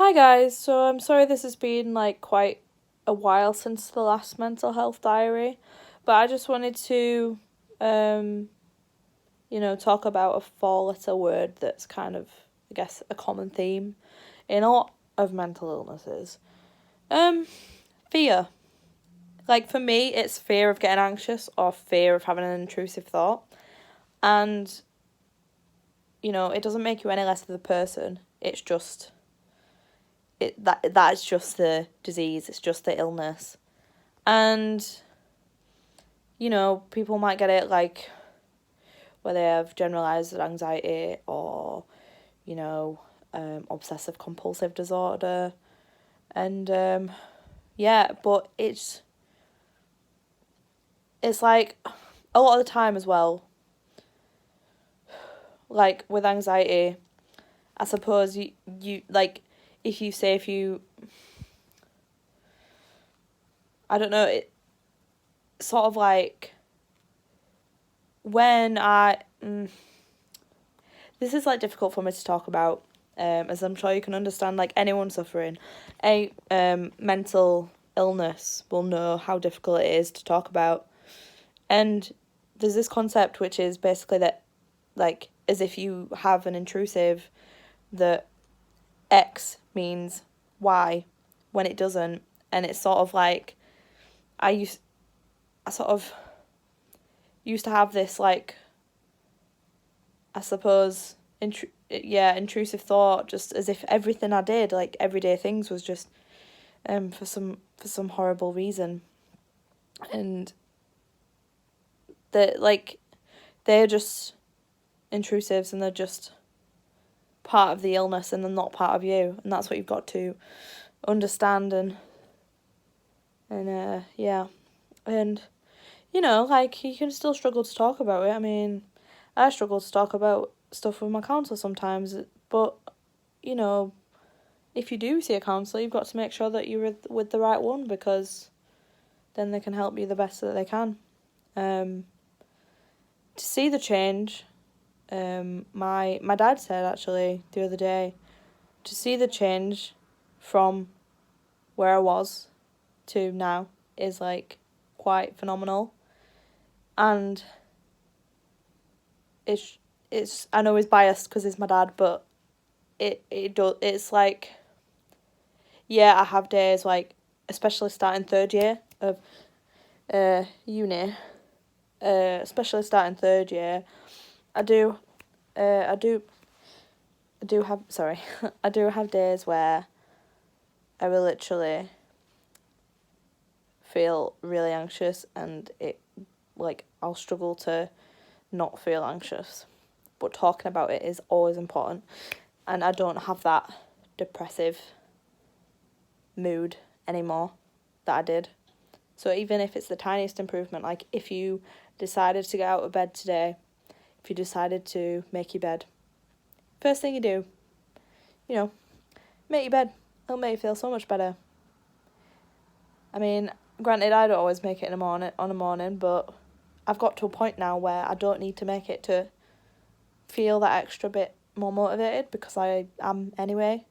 Hi guys, so I'm sorry this has been like quite a while since the last mental health diary, but I just wanted to um talk about a four-letter word that's kind of, I guess, a common theme in a lot of mental illnesses. Um Fear. Like for me, it's fear of getting anxious or fear of having an intrusive thought. And it doesn't make you any less of the person. It's just that's just the disease, it's just the illness. And people might get it like where they have generalized anxiety or obsessive compulsive disorder. And yeah, but it's like a lot of the time as well, like with anxiety, I suppose you like, if you I don't know, it sort of like when this is like difficult for me to talk about, as I'm sure you can understand. Like anyone suffering a mental illness will know how difficult it is to talk about. And there's this concept which is basically that, like, as if you have an intrusive, that X means Y when it doesn't. And it's sort of like I sort of used to have this, like, I suppose, intrusive thought, just as if everything I did, like everyday things, was just for some horrible reason. And they're just intrusives, and they're just part of the illness, and they're not part of you, and that's what you've got to understand. And yeah. And like, you can still struggle to talk about it. I mean, I struggle to talk about stuff with my counsellor sometimes, but if you do see a counsellor, you've got to make sure that you're with the right one, because then they can help you the best that they can. To see the change, my dad said actually the other day, to see the change from where I was to now is like quite phenomenal. And it's I know he's biased because he's my dad, but it's like, yeah, I have days like, especially starting third year of uni, especially starting third year, I do I do have, sorry, I do have days where I will literally feel really anxious, and I'll struggle to not feel anxious, but talking about it is always important. And I don't have that depressive mood anymore that I did. So even if it's the tiniest improvement, like if you decided to get out of bed today, if you decided to make your bed, first thing you do, make your bed. It'll make you feel so much better. I mean, granted, I don't always make it on a morning, but I've got to a point now where I don't need to make it to feel that extra bit more motivated, because I am anyway.